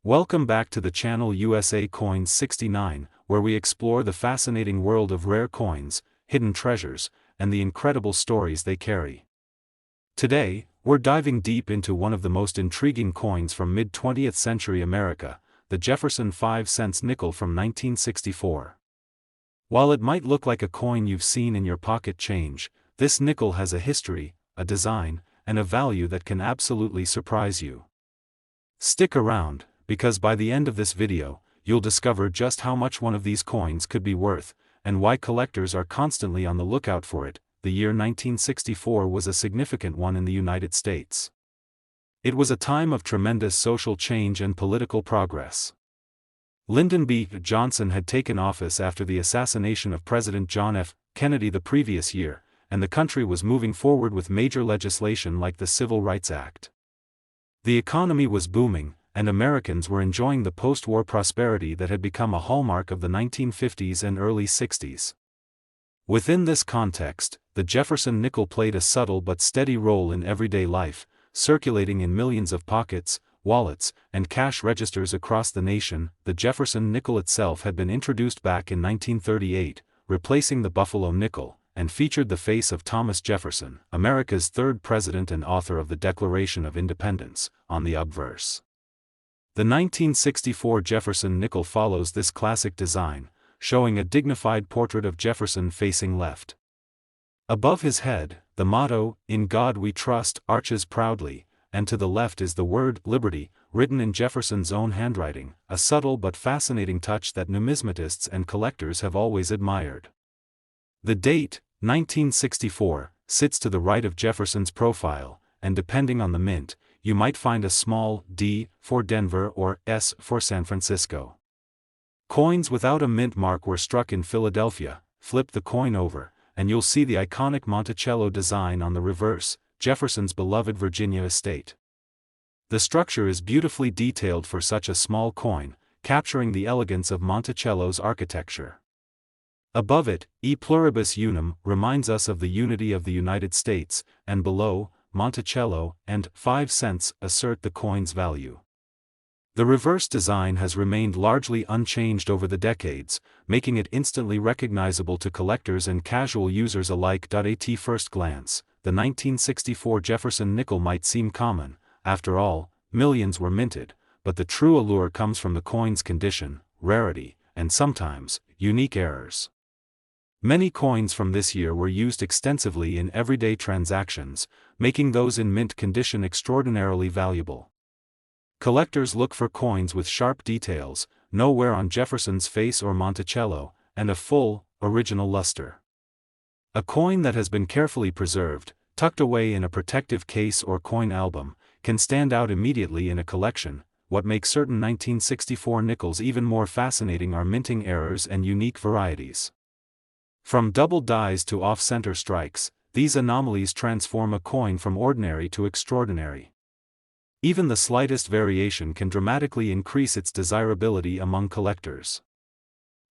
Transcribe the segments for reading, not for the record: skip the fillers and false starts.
Welcome back to the channel USA Coins 69, where we explore the fascinating world of rare coins, hidden treasures, and the incredible stories they carry. Today, we're diving deep into one of the most intriguing coins from mid-20th century America, the Jefferson 5-cent nickel from 1964. While it might look like a coin you've seen in your pocket change, this nickel has a history, a design, and a value that can absolutely surprise you. Stick around, because by the end of this video, you'll discover just how much one of these coins could be worth, and why collectors are constantly on the lookout for it. The year 1964 was a significant one in the United States. It was a time of tremendous social change and political progress. Lyndon B. Johnson had taken office after the assassination of President John F. Kennedy the previous year, and the country was moving forward with major legislation like the Civil Rights Act. The economy was booming, and Americans were enjoying the post-war prosperity that had become a hallmark of the 1950s and early 60s. Within this context, the Jefferson nickel played a subtle but steady role in everyday life, circulating in millions of pockets, wallets, and cash registers across the nation. The Jefferson nickel itself had been introduced back in 1938, replacing the Buffalo nickel, and featured the face of Thomas Jefferson, America's third president and author of the Declaration of Independence, on the obverse. The 1964 Jefferson nickel follows this classic design, showing a dignified portrait of Jefferson facing left. Above his head, the motto, "In God We Trust," arches proudly, and to the left is the word "Liberty," written in Jefferson's own handwriting, a subtle but fascinating touch that numismatists and collectors have always admired. The date, 1964, sits to the right of Jefferson's profile, and depending on the mint, you might find a small D for Denver or S for San Francisco. Coins without a mint mark were struck in Philadelphia. Flip the coin over, and you'll see the iconic Monticello design on the reverse, Jefferson's beloved Virginia estate. The structure is beautifully detailed for such a small coin, capturing the elegance of Monticello's architecture. Above it, E pluribus unum reminds us of the unity of the United States, and below, Monticello and 5 cents assert the coin's value. The reverse design has remained largely unchanged over the decades, making it instantly recognizable to collectors and casual users alike. At first glance, the 1964 Jefferson nickel might seem common. After all, millions were minted, but the true allure comes from the coin's condition, rarity, and sometimes, unique errors. Many coins from this year were used extensively in everyday transactions, making those in mint condition extraordinarily valuable. Collectors look for coins with sharp details, no wear on Jefferson's face or Monticello, and a full, original luster. A coin that has been carefully preserved, tucked away in a protective case or coin album, can stand out immediately in a collection. What makes certain 1964 nickels even more fascinating are minting errors and unique varieties. From double dies to off-center strikes, these anomalies transform a coin from ordinary to extraordinary. Even the slightest variation can dramatically increase its desirability among collectors.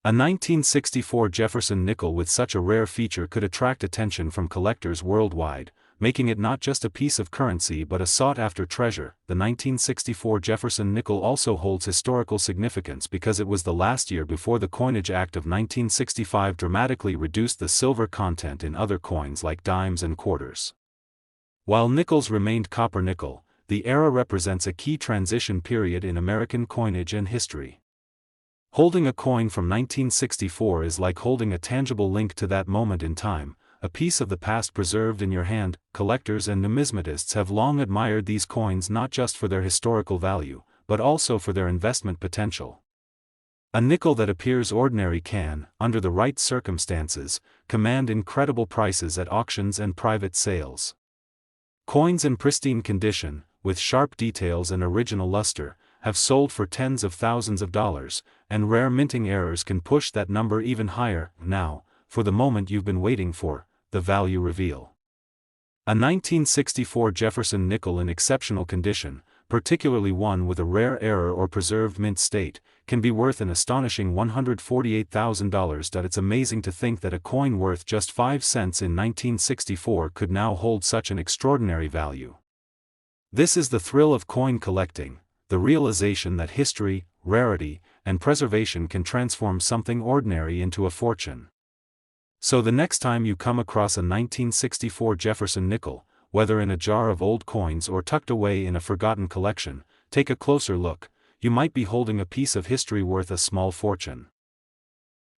A 1964 Jefferson nickel with such a rare feature could attract attention from collectors worldwide, making it not just a piece of currency but a sought-after treasure. The 1964 Jefferson nickel also holds historical significance because it was the last year before the Coinage Act of 1965 dramatically reduced the silver content in other coins like dimes and quarters. While nickels remained copper-nickel, the era represents a key transition period in American coinage and history. Holding a coin from 1964 is like holding a tangible link to that moment in time, a piece of the past preserved in your hand. Collectors and numismatists have long admired these coins not just for their historical value, but also for their investment potential. A nickel that appears ordinary can, under the right circumstances, command incredible prices at auctions and private sales. Coins in pristine condition, with sharp details and original luster, have sold for tens of thousands of dollars, and rare minting errors can push that number even higher. Now, for the moment you've been waiting for, the value reveal. A 1964 Jefferson nickel in exceptional condition, particularly one with a rare error or preserved mint state, can be worth an astonishing $148,000. It's amazing to think that a coin worth just 5 cents in 1964 could now hold such an extraordinary value. This is the thrill of coin collecting, the realization that history, rarity, and preservation can transform something ordinary into a fortune. So the next time you come across a 1964 Jefferson nickel, whether in a jar of old coins or tucked away in a forgotten collection, take a closer look. You might be holding a piece of history worth a small fortune.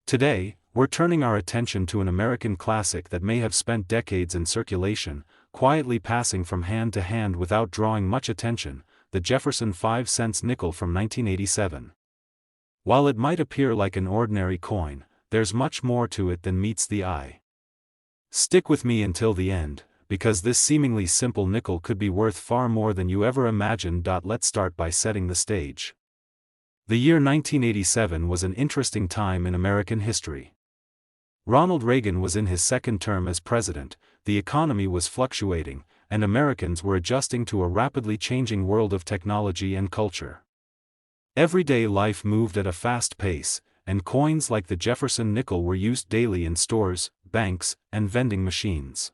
Today, we're turning our attention to an American classic that may have spent decades in circulation, quietly passing from hand to hand without drawing much attention, the Jefferson 5-cent nickel from 1987. While it might appear like an ordinary coin, there's much more to it than meets the eye. Stick with me until the end, because this seemingly simple nickel could be worth far more than you ever imagined. Let's start by setting the stage. The year 1987 was an interesting time in American history. Ronald Reagan was in his second term as president, the economy was fluctuating, and Americans were adjusting to a rapidly changing world of technology and culture. Everyday life moved at a fast pace, and coins like the Jefferson nickel were used daily in stores, banks, and vending machines.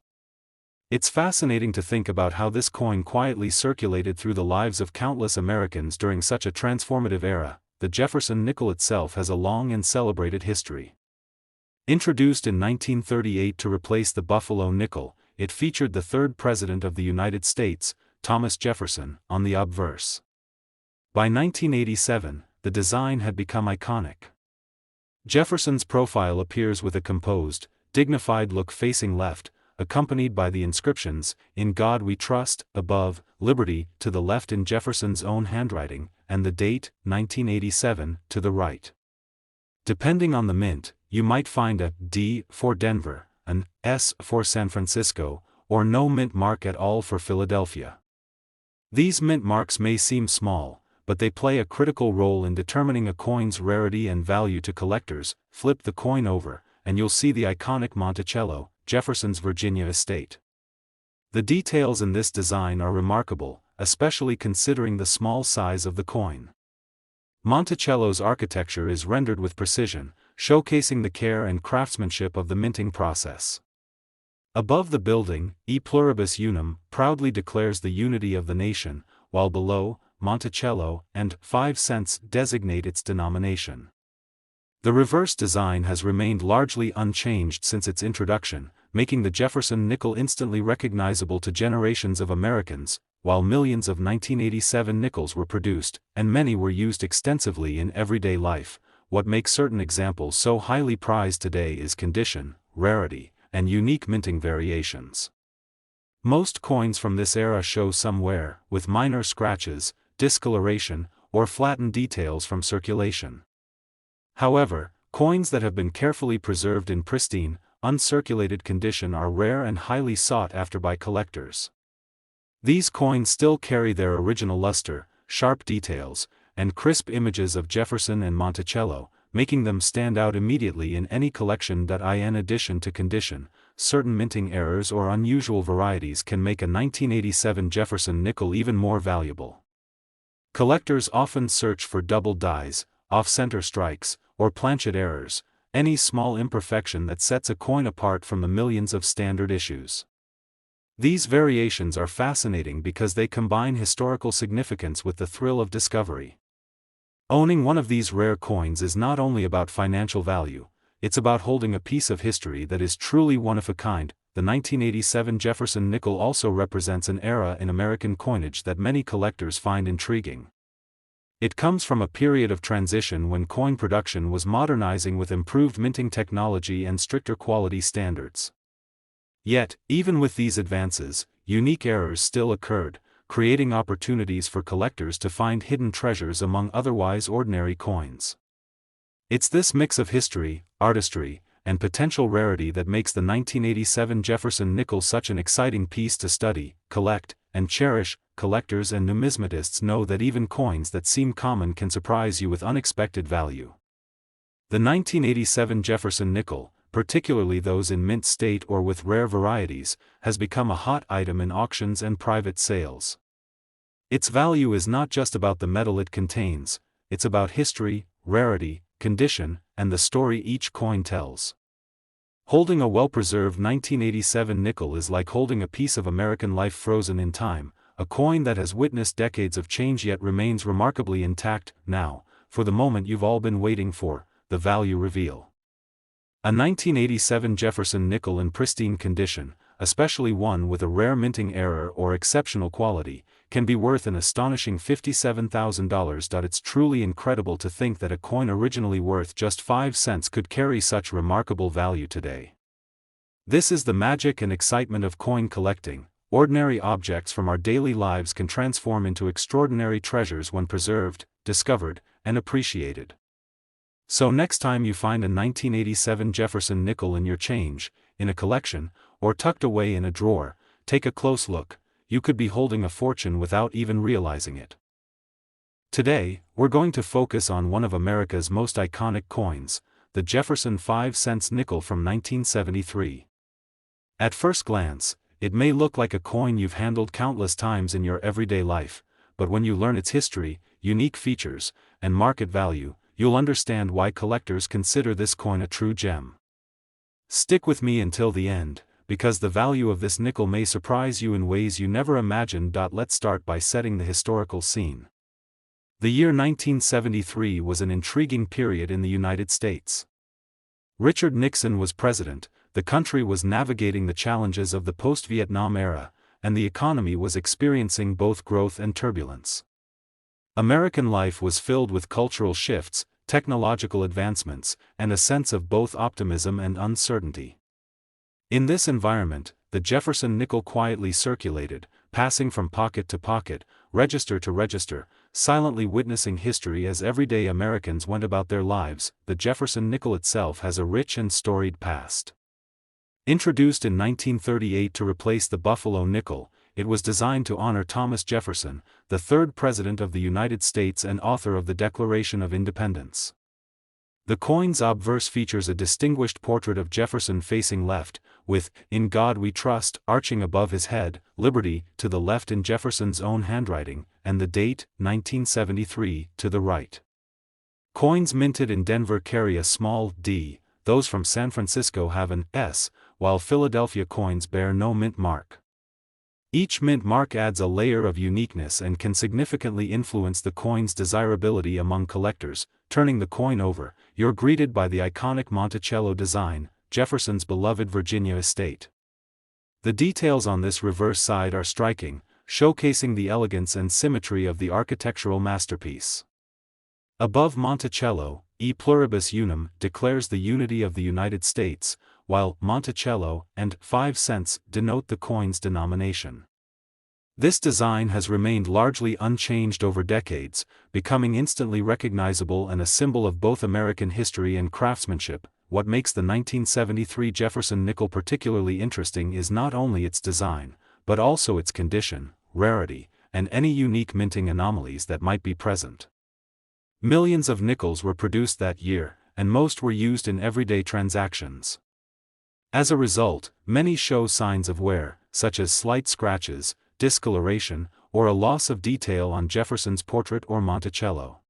It's fascinating to think about how this coin quietly circulated through the lives of countless Americans during such a transformative era. The Jefferson nickel itself has a long and celebrated history. Introduced in 1938 to replace the Buffalo nickel, it featured the third president of the United States, Thomas Jefferson, on the obverse. By 1987, the design had become iconic. Jefferson's profile appears with a composed, dignified look facing left, accompanied by the inscriptions, "In God We Trust," above, "Liberty," to the left in Jefferson's own handwriting, and the date, 1987, to the right. Depending on the mint, you might find a D for Denver, an S for San Francisco, or no mint mark at all for Philadelphia. These mint marks may seem small, but they play a critical role in determining a coin's rarity and value to collectors. Flip the coin over, and you'll see the iconic Monticello, Jefferson's Virginia estate. The details in this design are remarkable, especially considering the small size of the coin. Monticello's architecture is rendered with precision, showcasing the care and craftsmanship of the minting process. Above the building, E Pluribus Unum proudly declares the unity of the nation, while below, Monticello and 5 cents designate its denomination. The reverse design has remained largely unchanged since its introduction, making the Jefferson nickel instantly recognizable to generations of Americans. While millions of 1987 nickels were produced, and many were used extensively in everyday life, what makes certain examples so highly prized today is condition, rarity, and unique minting variations. Most coins from this era show some wear, with minor scratches, discoloration, or flattened details from circulation. However, coins that have been carefully preserved in pristine, uncirculated condition are rare and highly sought after by collectors. These coins still carry their original luster, sharp details, and crisp images of Jefferson and Monticello, making them stand out immediately in any collection. In addition to condition, certain minting errors or unusual varieties can make a 1987 Jefferson nickel even more valuable. Collectors often search for double dies, off-center strikes, or planchet errors, any small imperfection that sets a coin apart from the millions of standard issues. These variations are fascinating because they combine historical significance with the thrill of discovery. Owning one of these rare coins is not only about financial value, it's about holding a piece of history that is truly one of a kind. The 1987 Jefferson nickel also represents an era in American coinage that many collectors find intriguing. It comes from a period of transition when coin production was modernizing with improved minting technology and stricter quality standards. Yet, even with these advances, unique errors still occurred, creating opportunities for collectors to find hidden treasures among otherwise ordinary coins. It's this mix of history, artistry, and potential rarity that makes the 1987 Jefferson nickel such an exciting piece to study, collect, and cherish. Collectors and numismatists know that even coins that seem common can surprise you with unexpected value. The 1987 Jefferson nickel, particularly those in mint state or with rare varieties, has become a hot item in auctions and private sales. Its value is not just about the metal it contains, it's about history, rarity, condition, and the story each coin tells. Holding a well-preserved 1987 nickel is like holding a piece of American life frozen in time, a coin that has witnessed decades of change yet remains remarkably intact. Now, for the moment you've all been waiting for, the value reveal. A 1987 Jefferson nickel in pristine condition, especially one with a rare minting error or exceptional quality, can be worth an astonishing $57,000. It's truly incredible to think that a coin originally worth just 5 cents could carry such remarkable value today. This is the magic and excitement of coin collecting. Ordinary objects from our daily lives can transform into extraordinary treasures when preserved, discovered, and appreciated. So next time you find a 1987 Jefferson nickel in your change, in a collection, or tucked away in a drawer, take a close look. You could be holding a fortune without even realizing it. Today, we're going to focus on one of America's most iconic coins, the Jefferson 5 cents nickel from 1973. At first glance, it may look like a coin you've handled countless times in your everyday life, but when you learn its history, unique features, and market value, you'll understand why collectors consider this coin a true gem. Stick with me until the end, because the value of this nickel may surprise you in ways you never imagined. Let's start by setting the historical scene. The year 1973 was an intriguing period in the United States. Richard Nixon was president, the country was navigating the challenges of the post-Vietnam era, and the economy was experiencing both growth and turbulence. American life was filled with cultural shifts, technological advancements, and a sense of both optimism and uncertainty. In this environment, the Jefferson nickel quietly circulated, passing from pocket to pocket, register to register, silently witnessing history as everyday Americans went about their lives. The Jefferson nickel itself has a rich and storied past. Introduced in 1938 to replace the Buffalo nickel, it was designed to honor Thomas Jefferson, the third President of the United States and author of the Declaration of Independence. The coin's obverse features a distinguished portrait of Jefferson facing left, with "In God We Trust" arching above his head, "Liberty" to the left in Jefferson's own handwriting, and the date, 1973, to the right. Coins minted in Denver carry a small d, those from San Francisco have an s, while Philadelphia coins bear no mint mark. Each mint mark adds a layer of uniqueness and can significantly influence the coin's desirability among collectors. Turning the coin over, you're greeted by the iconic Monticello design, Jefferson's beloved Virginia estate. The details on this reverse side are striking, showcasing the elegance and symmetry of the architectural masterpiece. Above Monticello, E pluribus unum declares the unity of the United States, while Monticello and 5 cents denote the coin's denomination. This design has remained largely unchanged over decades, becoming instantly recognizable and a symbol of both American history and craftsmanship. What makes the 1973 Jefferson nickel particularly interesting is not only its design, but also its condition, rarity, and any unique minting anomalies that might be present. Millions of nickels were produced that year, and most were used in everyday transactions. As a result, many show signs of wear, such as slight scratches, discoloration, or a loss of detail on Jefferson's portrait or Monticello.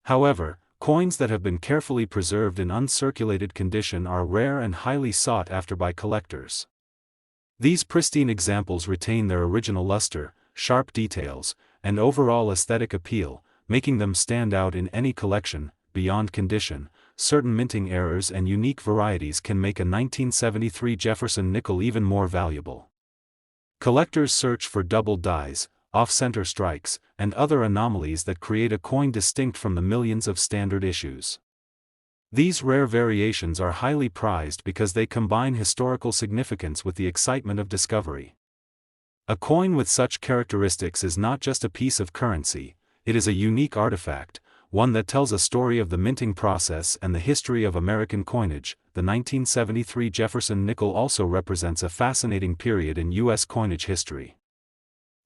However, coins that have been carefully preserved in uncirculated condition are rare and highly sought after by collectors. These pristine examples retain their original luster, sharp details, and overall aesthetic appeal, making them stand out in any collection. Beyond condition, certain minting errors and unique varieties can make a 1973 Jefferson nickel even more valuable. Collectors search for double dies, off-center strikes, and other anomalies that create a coin distinct from the millions of standard issues. These rare variations are highly prized because they combine historical significance with the excitement of discovery. A coin with such characteristics is not just a piece of currency, it is a unique artifact, one that tells a story of the minting process and the history of American coinage. The 1973 Jefferson nickel also represents a fascinating period in U.S. coinage history.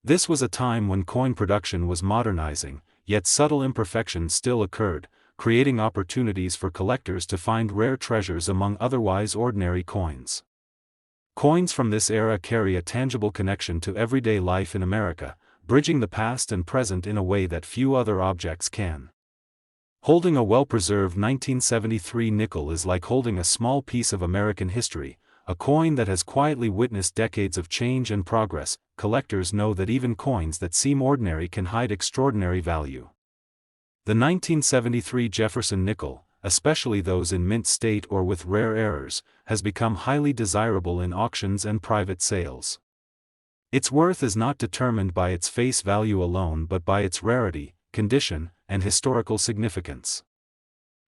This was a time when coin production was modernizing, yet subtle imperfections still occurred, creating opportunities for collectors to find rare treasures among otherwise ordinary coins. Coins from this era carry a tangible connection to everyday life in America, bridging the past and present in a way that few other objects can. Holding a well-preserved 1973 nickel is like holding a small piece of American history, a coin that has quietly witnessed decades of change and progress. collectors know that even coins that seem ordinary can hide extraordinary value. The 1973 Jefferson nickel, especially those in mint state or with rare errors, has become highly desirable in auctions and private sales. Its worth is not determined by its face value alone but by its rarity, condition, and historical significance.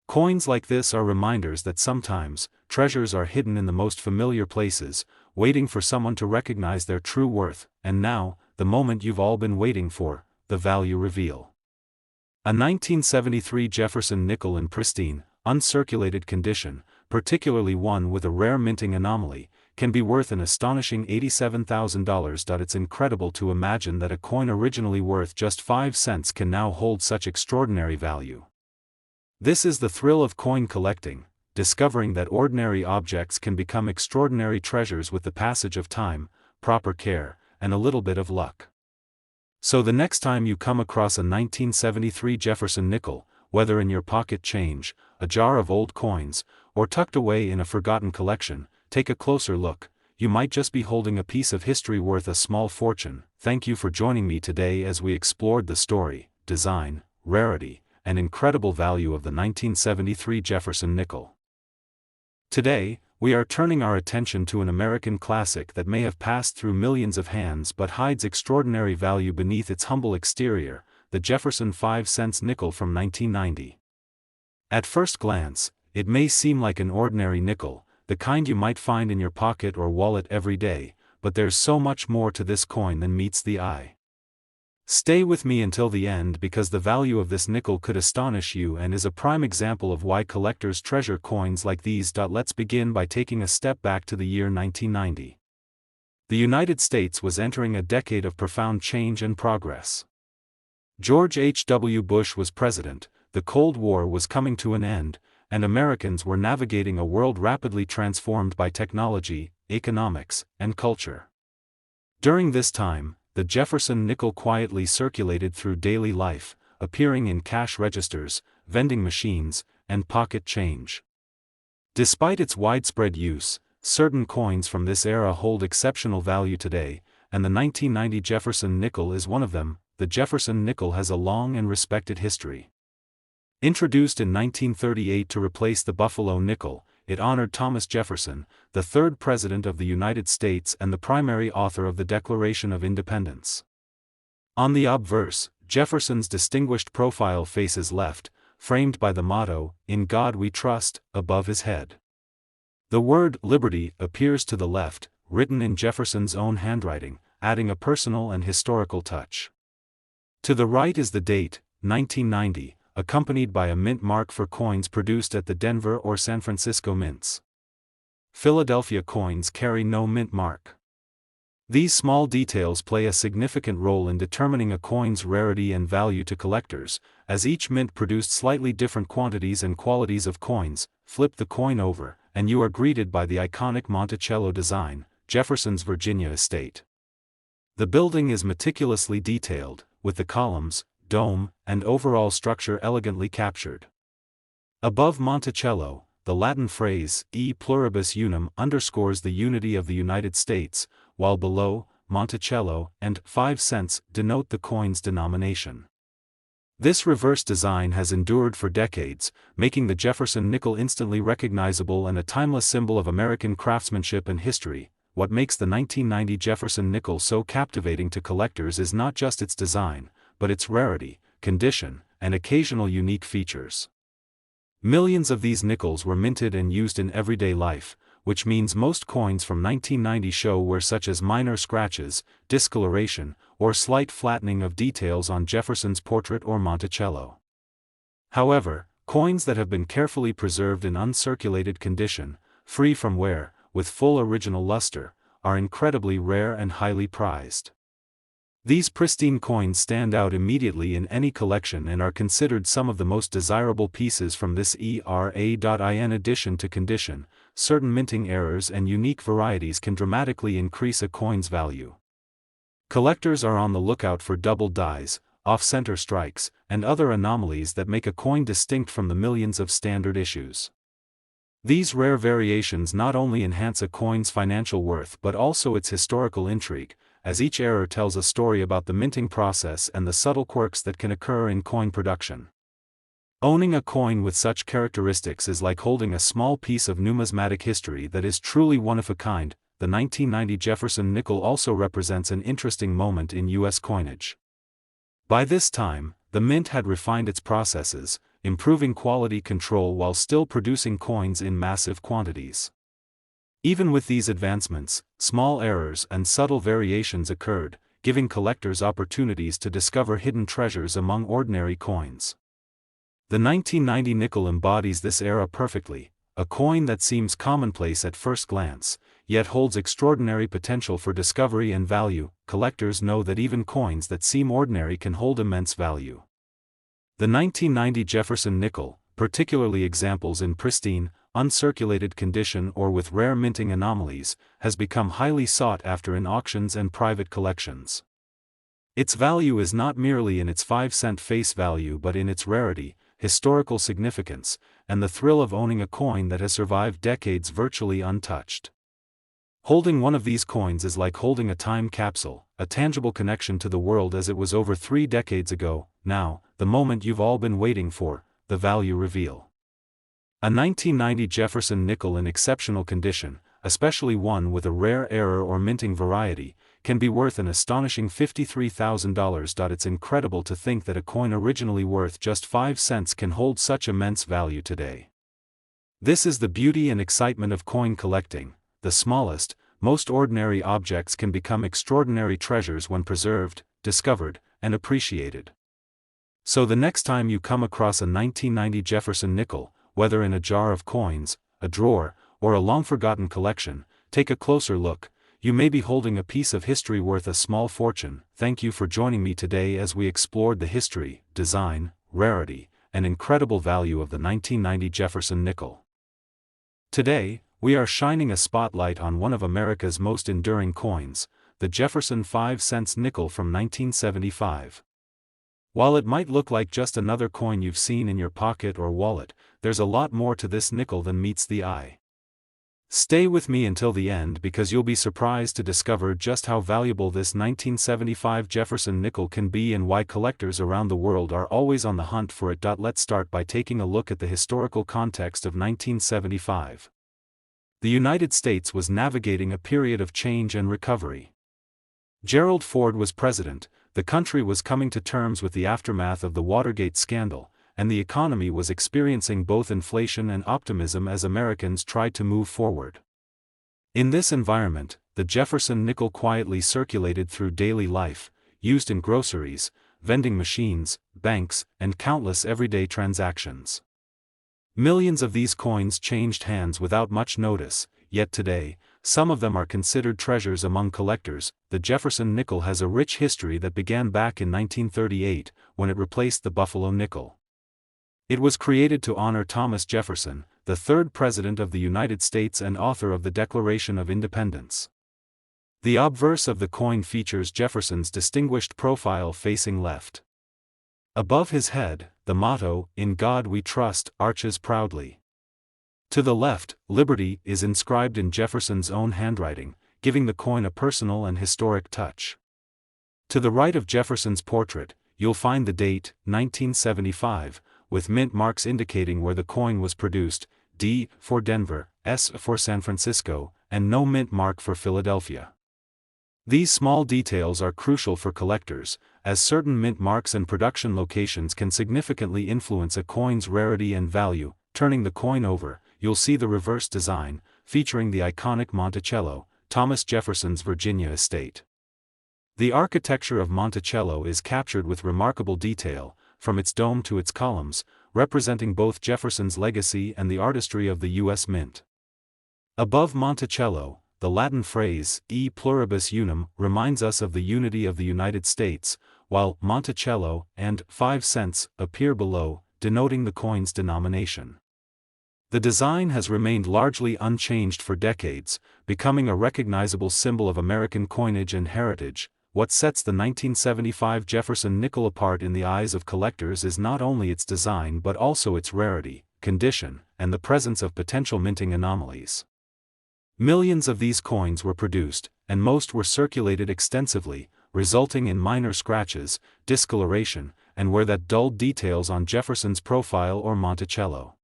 Coins like this are reminders that sometimes, treasures are hidden in the most familiar places, waiting for someone to recognize their true worth, and now, the moment you've all been waiting for, the value reveal. A 1973 Jefferson nickel in pristine, uncirculated condition, particularly one with a rare minting anomaly, can be worth an astonishing $87,000. It's incredible to imagine that a coin originally worth just 5 cents can now hold such extraordinary value. This is the thrill of coin collecting, discovering that ordinary objects can become extraordinary treasures with the passage of time, proper care, and a little bit of luck. So the next time you come across a 1973 Jefferson nickel, whether in your pocket change, a jar of old coins, or tucked away in a forgotten collection, take a closer look. You might just be holding a piece of history worth a small fortune. Thank you for joining me today as we explored the story, design, rarity, and incredible value of the 1973 Jefferson nickel. Today, we are turning our attention to an American classic that may have passed through millions of hands but hides extraordinary value beneath its humble exterior, the Jefferson 5-cent nickel from 1990. At first glance, it may seem like an ordinary nickel, the kind you might find in your pocket or wallet every day, but there's so much more to this coin than meets the eye. Stay with me until the end because the value of this nickel could astonish you and is a prime example of why collectors treasure coins like these. Let's begin by taking a step back to the year 1990. The United States was entering a decade of profound change and progress. George H.W. Bush was president, the Cold War was coming to an end, and Americans were navigating a world rapidly transformed by technology, economics, and culture. During this time, the Jefferson nickel quietly circulated through daily life, appearing in cash registers, vending machines, and pocket change. Despite its widespread use, certain coins from this era hold exceptional value today, and the 1990 Jefferson nickel is one of them. The Jefferson nickel has a long and respected history. Introduced in 1938 to replace the Buffalo nickel, it honored Thomas Jefferson, the third President of the United States and the primary author of the Declaration of Independence. On the obverse, Jefferson's distinguished profile faces left, framed by the motto, "In God We Trust," above his head. The word "liberty" appears to the left, written in Jefferson's own handwriting, adding a personal and historical touch. To the right is the date, 1990, accompanied by a mint mark for coins produced at the Denver or San Francisco mints. Philadelphia coins carry no mint mark. These small details play a significant role in determining a coin's rarity and value to collectors, as each mint produced slightly different quantities and qualities of coins. Flip the coin over, and you are greeted by the iconic Monticello design, Jefferson's Virginia estate. The building is meticulously detailed, with the columns, dome, and overall structure elegantly captured. Above Monticello, the Latin phrase, E pluribus unum, underscores the unity of the United States, while below, Monticello and 5 cents denote the coin's denomination. This reverse design has endured for decades, making the Jefferson nickel instantly recognizable and a timeless symbol of American craftsmanship and history. What makes the 1990 Jefferson nickel so captivating to collectors is not just its design, but its rarity, condition, and occasional unique features. Millions of these nickels were minted and used in everyday life, which means most coins from 1990 show wear such as minor scratches, discoloration, or slight flattening of details on Jefferson's portrait or Monticello. However, coins that have been carefully preserved in uncirculated condition, free from wear, with full original luster, are incredibly rare and highly prized. These pristine coins stand out immediately in any collection and are considered some of the most desirable pieces from this era. In addition to condition, certain minting errors and unique varieties can dramatically increase a coin's value. Collectors are on the lookout for double dies, off-center strikes, and other anomalies that make a coin distinct from the millions of standard issues. These rare variations not only enhance a coin's financial worth but also its historical intrigue, as each error tells a story about the minting process and the subtle quirks that can occur in coin production. Owning a coin with such characteristics is like holding a small piece of numismatic history that is truly one of a kind. The 1990 Jefferson nickel also represents an interesting moment in U.S. coinage. By this time, the mint had refined its processes, improving quality control while still producing coins in massive quantities. Even with these advancements, small errors and subtle variations occurred, giving collectors opportunities to discover hidden treasures among ordinary coins. The 1990 nickel embodies this era perfectly, a coin that seems commonplace at first glance, yet holds extraordinary potential for discovery and value. Collectors know that even coins that seem ordinary can hold immense value. The 1990 Jefferson nickel, particularly examples in pristine, uncirculated condition or with rare minting anomalies, has become highly sought after in auctions and private collections. Its value is not merely in its 5-cent face value but in its rarity, historical significance, and the thrill of owning a coin that has survived decades virtually untouched. Holding one of these coins is like holding a time capsule, a tangible connection to the world as it was over 3 decades ago. Now, the moment you've all been waiting for, the value reveal. A 1990 Jefferson nickel in exceptional condition, especially one with a rare error or minting variety, can be worth an astonishing $53,000. It's incredible to think that a coin originally worth just 5 cents can hold such immense value today. This is the beauty and excitement of coin collecting. The smallest, most ordinary objects can become extraordinary treasures when preserved, discovered, and appreciated. So the next time you come across a 1990 Jefferson nickel, whether in a jar of coins, a drawer, or a long-forgotten collection, take a closer look. You may be holding a piece of history worth a small fortune. Thank you for joining me today as we explored the history, design, rarity, and incredible value of the 1990 Jefferson nickel. Today, we are shining a spotlight on one of America's most enduring coins, the Jefferson 5-cent nickel from 1975. While it might look like just another coin you've seen in your pocket or wallet, there's a lot more to this nickel than meets the eye. Stay with me until the end because you'll be surprised to discover just how valuable this 1975 Jefferson nickel can be and why collectors around the world are always on the hunt for it. Let's start by taking a look at the historical context of 1975. The United States was navigating a period of change and recovery. Gerald Ford was president, the country was coming to terms with the aftermath of the Watergate scandal, and the economy was experiencing both inflation and optimism as Americans tried to move forward. In this environment, the Jefferson nickel quietly circulated through daily life, used in groceries, vending machines, banks, and countless everyday transactions. Millions of these coins changed hands without much notice, yet today, some of them are considered treasures among collectors. The Jefferson nickel has a rich history that began back in 1938, when it replaced the Buffalo nickel. It was created to honor Thomas Jefferson, the third President of the United States and author of the Declaration of Independence. The obverse of the coin features Jefferson's distinguished profile facing left. Above his head, the motto, "In God We Trust," arches proudly. To the left, "Liberty" is inscribed in Jefferson's own handwriting, giving the coin a personal and historic touch. To the right of Jefferson's portrait, you'll find the date, 1975, with mint marks indicating where the coin was produced, D for Denver, S for San Francisco, and no mint mark for Philadelphia. These small details are crucial for collectors, as certain mint marks and production locations can significantly influence a coin's rarity and value. Turning the coin over, you'll see the reverse design, featuring the iconic Monticello, Thomas Jefferson's Virginia estate. The architecture of Monticello is captured with remarkable detail, from its dome to its columns, representing both Jefferson's legacy and the artistry of the U.S. Mint. Above Monticello, the Latin phrase, E pluribus unum, reminds us of the unity of the United States, while Monticello and 5 cents appear below, denoting the coin's denomination. The design has remained largely unchanged for decades, becoming a recognizable symbol of American coinage and heritage. What sets the 1975 Jefferson nickel apart in the eyes of collectors is not only its design but also its rarity, condition, and the presence of potential minting anomalies. Millions of these coins were produced, and most were circulated extensively, resulting in minor scratches, discoloration, and wear that dulled details on Jefferson's profile or Monticello.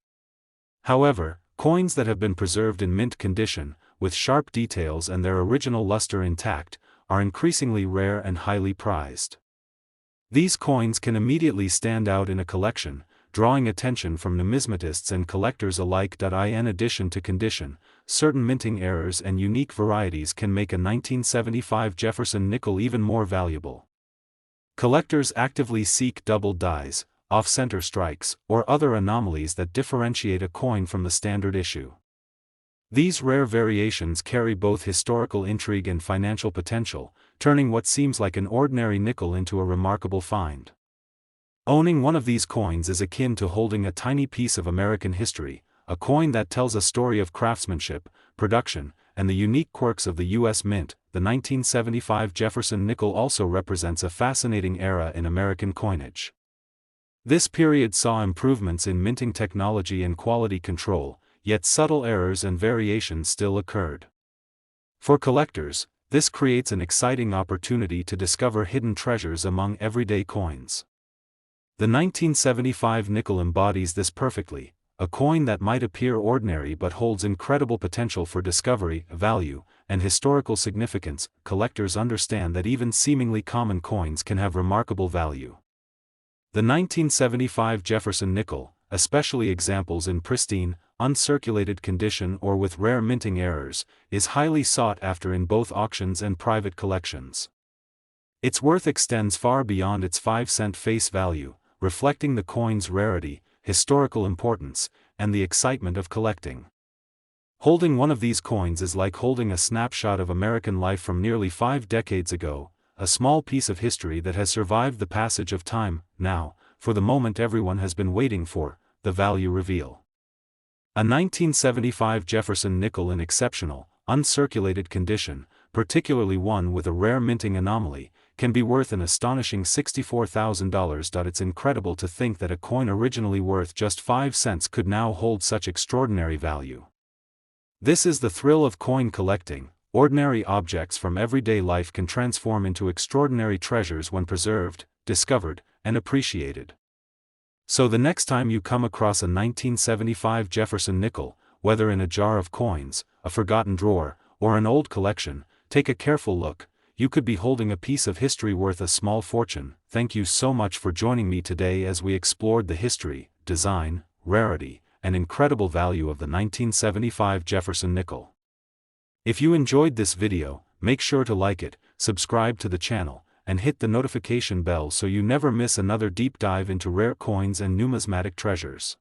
However, coins that have been preserved in mint condition, with sharp details and their original luster intact, are increasingly rare and highly prized. These coins can immediately stand out in a collection, drawing attention from numismatists and collectors alike. In addition to condition, certain minting errors and unique varieties can make a 1975 Jefferson nickel even more valuable. Collectors actively seek double dies, off-center strikes, or other anomalies that differentiate a coin from the standard issue. These rare variations carry both historical intrigue and financial potential, turning what seems like an ordinary nickel into a remarkable find. Owning one of these coins is akin to holding a tiny piece of American history, a coin that tells a story of craftsmanship, production, and the unique quirks of the U.S. Mint. The 1975 Jefferson nickel also represents a fascinating era in American coinage. This period saw improvements in minting technology and quality control, yet subtle errors and variations still occurred. For collectors, this creates an exciting opportunity to discover hidden treasures among everyday coins. The 1975 nickel embodies this perfectly, a coin that might appear ordinary but holds incredible potential for discovery, value, and historical significance. Collectors understand that even seemingly common coins can have remarkable value. The 1975 Jefferson nickel, especially examples in pristine, uncirculated condition or with rare minting errors, is highly sought after in both auctions and private collections. Its worth extends far beyond its 5-cent face value, reflecting the coin's rarity, historical importance, and the excitement of collecting. Holding one of these coins is like holding a snapshot of American life from nearly 5 decades ago, a small piece of history that has survived the passage of time. Now, for the moment everyone has been waiting for, the value reveal. A 1975 Jefferson nickel in exceptional, uncirculated condition, particularly one with a rare minting anomaly, can be worth an astonishing $64,000. It's incredible to think that a coin originally worth just 5 cents could now hold such extraordinary value. This is the thrill of coin collecting. Ordinary objects from everyday life can transform into extraordinary treasures when preserved, discovered, and appreciated. So the next time you come across a 1975 Jefferson nickel, whether in a jar of coins, a forgotten drawer, or an old collection, take a careful look. You could be holding a piece of history worth a small fortune. Thank you so much for joining me today as we explored the history, design, rarity, and incredible value of the 1975 Jefferson nickel. If you enjoyed this video, make sure to like it, subscribe to the channel, and hit the notification bell so you never miss another deep dive into rare coins and numismatic treasures.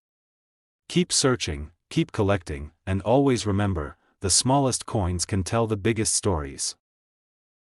Keep searching, keep collecting, and always remember, the smallest coins can tell the biggest stories.